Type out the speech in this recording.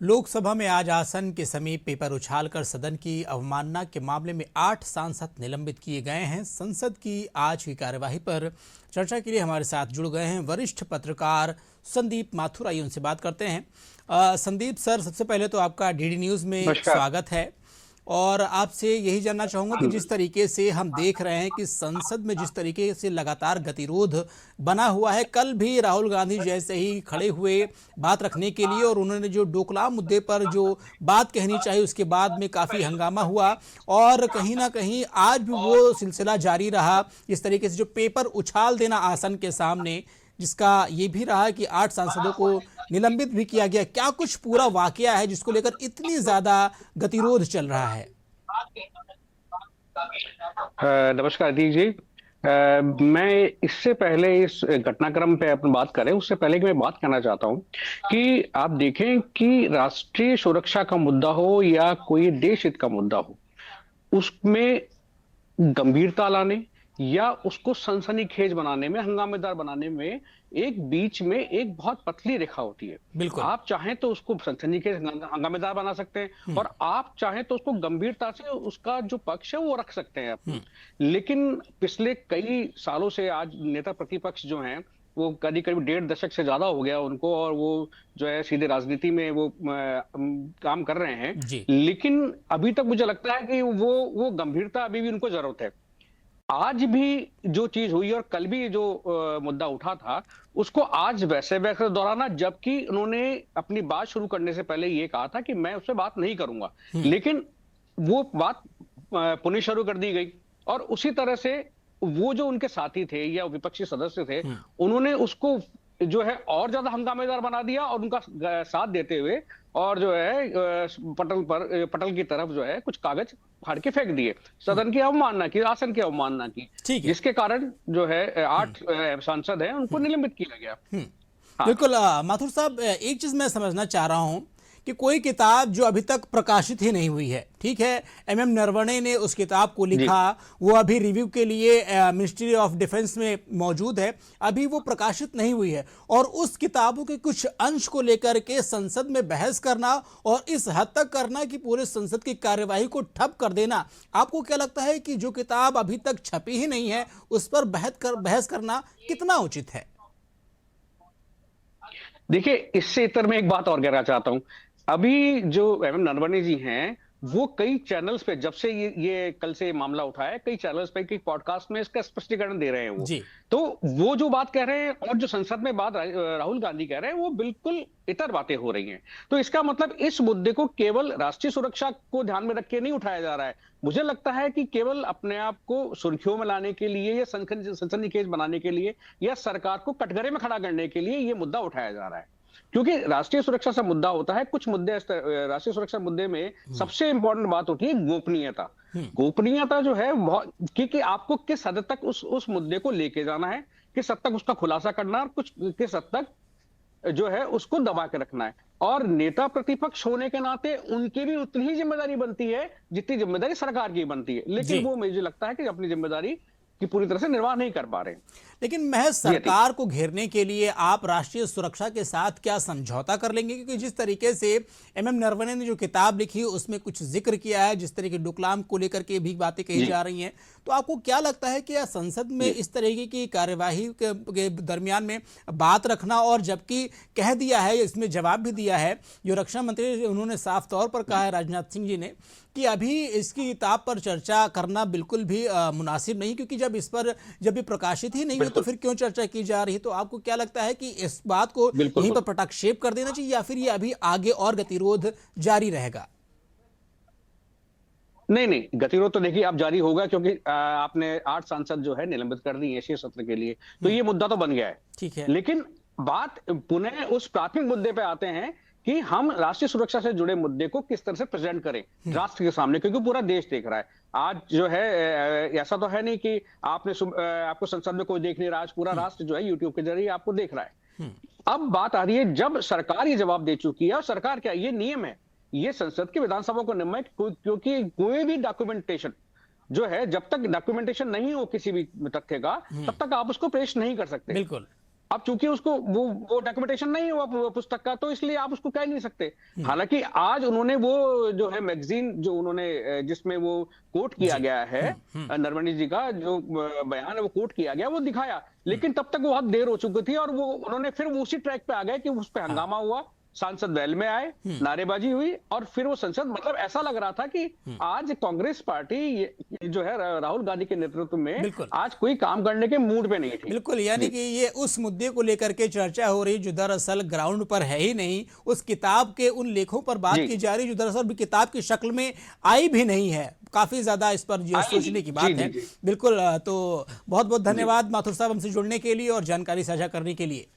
लोकसभा में आज आसन के समीप पेपर उछालकर सदन की अवमानना के मामले में 8 सांसद निलंबित किए गए हैं। संसद की आज की कार्यवाही पर चर्चा के लिए हमारे साथ जुड़ गए हैं वरिष्ठ पत्रकार संदीप माथुर। आइए उनसे बात करते हैं। संदीप सर, सबसे पहले तो आपका डीडी न्यूज़ में स्वागत है और आपसे यही जानना चाहूंगा कि जिस तरीके से हम देख रहे हैं कि संसद में जिस तरीके से लगातार गतिरोध बना हुआ है, कल भी राहुल गांधी जैसे ही खड़े हुए बात रखने के लिए और उन्होंने जो डोकलाम मुद्दे पर जो बात कहनी चाहिए उसके बाद में काफ़ी हंगामा हुआ और कहीं ना कहीं आज भी वो सिलसिला जारी रहा। इस तरीके से जो पेपर उछाल देना आसन के सामने, जिसका ये भी रहा कि 8 सांसदों को निलंबित भी किया गया। क्या कुछ पूरा वाकया है जिसको लेकर इतनी ज्यादा गतिरोध चल रहा है? नमस्कार दी जी। मैं इससे पहले इस घटनाक्रम पे अपन बात करें उससे पहले कि मैं बात करना चाहता हूं कि आप देखें कि राष्ट्रीय सुरक्षा का मुद्दा हो या कोई देश हित का मुद्दा हो, उसमें गंभीरता लाने या उसको सनसनीखेज बनाने में, हंगामेदार बनाने में एक बीच में एक बहुत पतली रेखा होती है। बिल्कुल। आप चाहें तो उसको सनसनीखेज हंगामेदार बना सकते हैं और आप चाहें तो उसको गंभीरता से उसका जो पक्ष है वो रख सकते हैं। लेकिन पिछले कई सालों से आज नेता प्रतिपक्ष जो हैं वो करीब 1.5 दशक से ज्यादा हो गया उनको, और वो जो है सीधे राजनीति में वो काम कर रहे हैं। लेकिन अभी तक मुझे लगता है कि वो गंभीरता अभी भी उनको जरूरत है। आज भी जो चीज हुई और कल भी जो मुद्दा उठा था उसको आज वैसे वैसे दोहराना, जबकि उन्होंने अपनी बात शुरू करने से पहले ये कहा था कि मैं उससे बात नहीं करूंगा, लेकिन वो बात पुनः शुरू कर दी गई और उसी तरह से वो जो उनके साथी थे या विपक्षी सदस्य थे उन्होंने उसको जो है और ज्यादा हंगामेदार बना दिया और उनका साथ देते हुए और जो है पटल की तरफ जो है कुछ कागज फाड़ के फेंक दिए। सदन की अवमानना की, आसन की अवमानना की, जिसके कारण जो है 8 सांसद हैं उनको निलंबित किया गया। हाँ। बिल्कुल माथुर साहब, एक चीज मैं समझना चाह रहा हूं कि कोई किताब जो अभी तक प्रकाशित ही नहीं हुई है, ठीक है, एमएम नरवणे ने उस किताब को लिखा, वो अभी रिव्यू के लिए मिनिस्ट्री ऑफ डिफेंस में मौजूद है, अभी वो प्रकाशित नहीं हुई है और उस किताबों के कुछ अंश को लेकर के संसद में बहस करना और इस हद तक करना कि पूरे संसद की कार्यवाही को ठप कर देना, आपको क्या लगता है कि जो किताब अभी तक छपी ही नहीं है उस पर बहस करना कितना उचित है? देखिए, इससे इतर मैं एक बात और कहना चाहता हूं। अभी जो एमएम नरवणे जी हैं वो कई चैनल्स पे, जब से ये कल से मामला उठा है, कई चैनल्स पे, कई पॉडकास्ट में इसका स्पष्टीकरण दे रहे हैं वो। तो वो जो बात कह रहे हैं और जो संसद में बात राहुल गांधी कह रहे हैं वो बिल्कुल इतर बातें हो रही हैं। तो इसका मतलब इस मुद्दे को केवल राष्ट्रीय सुरक्षा को ध्यान में रख के नहीं उठाया जा रहा है। मुझे लगता है कि केवल अपने आप को सुर्खियों में लाने के लिए या सनसनीखेज बनाने के लिए या सरकार को कटघरे में खड़ा करने के लिए ये मुद्दा उठाया जा रहा है, क्योंकि राष्ट्रीय सुरक्षा से मुद्दा होता है। कुछ मुद्दे राष्ट्रीय सुरक्षा मुद्दे में सबसे इंपॉर्टेंट बात होती है गोपनीयता। गोपनीयता जो है बहुत, क्योंकि आपको किस हद तक उस मुद्दे को लेके जाना है, किस हद तक उसका खुलासा करना है और किस हद तक जो है उसको दबा के रखना है। और नेता प्रतिपक्ष होने के नाते उनकी भी उतनी ही जिम्मेदारी बनती है जितनी जिम्मेदारी सरकार की बनती है, लेकिन वो मुझे लगता है कि अपनी जिम्मेदारी की पूरी तरह से निर्वाह नहीं कर पा रहे। लेकिन महज सरकार को घेरने के लिए आप राष्ट्रीय सुरक्षा के साथ क्या समझौता कर लेंगे? क्योंकि जिस तरीके से एमएम नरवणे ने जो किताब लिखी उसमें कुछ जिक्र किया है, जिस तरीके डोकलाम को लेकर के भी बातें कही जा रही हैं, तो आपको क्या लगता है कि संसद में इस तरीके की कार्यवाही के दरमियान में बात रखना, और जबकि कह दिया है, इसमें जवाब भी दिया है जो रक्षा मंत्री उन्होंने साफ तौर पर कहा है, राजनाथ सिंह जी ने, कि अभी इसकी किताब पर चर्चा करना बिल्कुल भी मुनासिब नहीं, क्योंकि जब ये प्रकाशित ही नहीं हुई तो फिर क्यों चर्चा की जा रही है? तो आपको क्या लगता है कि इस बात को यहीं पर पटाक्षेप कर देना चाहिए या फिर ये अभी आगे और गतिरोध जारी रहेगा? नहीं, गतिरोध तो देखिए अब जारी होगा, क्योंकि आपने 8 सांसद जो है निलंबित कर दी है 6 सत्र के लिए, तो ये मुद्दा तो बन गया है। ठीक है, लेकिन बात पुनः उस प्राथमिक मुद्दे पे आते हैं कि हम राष्ट्रीय सुरक्षा से जुड़े मुद्दे को किस तरह से प्रेजेंट करें राष्ट्र के सामने, क्योंकि पूरा देश देख रहा है। आज जो है ऐसा तो है नहीं कि आपको संसद में कोई देख नहीं रहा, आज पूरा राष्ट्र जो है यूट्यूब के जरिए आपको देख रहा है। अब बात आ रही है जब सरकार ये जवाब दे चुकी है, और सरकार क्या, ये नियम है, ये संसद की विधानसभा को नियम है, क्योंकि कोई भी डॉक्यूमेंटेशन जो है, जब तक डॉक्यूमेंटेशन नहीं हो किसी भी तथ्य का, तब तक आप उसको पेश नहीं कर सकते। बिल्कुल। अब चूंकि उसको वो डॉक्यूमेंटेशन नहीं हुआ पुस्तक का, तो इसलिए आप उसको कह नहीं सकते। हालांकि आज उन्होंने वो जो है मैगजीन जो उन्होंने जिसमें वो कोट किया जी। गया है, नरवणे जी का जो बयान है वो कोट किया गया, वो दिखाया। लेकिन तब तक वो बहुत देर हो चुकी थी, और वो उन्होंने फिर वो उसी ट्रैक पे आ गए कि उस पे हाँ। हंगामा हुआ, सांसद वैल में आए, नारेबाजी हुई, और फिर वो संसद, मतलब ऐसा लग रहा था कि आज कांग्रेस पार्टी ये जो है राहुल गांधी के नेतृत्व में बिल्कुल। आज कोई काम करने के मूड पे नहीं थी। बिल्कुल, यानी जी कि ये उस मुद्दे को लेकर के चर्चा हो रही जो दरअसल ग्राउंड पर है ही नहीं, उस किताब के उन लेखों पर बात जी की जा रही जो दरअसल भी किताब की शक्ल में आई भी नहीं है। काफी ज्यादा इस पर जो आई सोचने की जी बात जी है। जी बिल्कुल, तो बहुत बहुत जी धन्यवाद माथुर साहब हमसे जुड़ने के लिए और जानकारी साझा करने के लिए।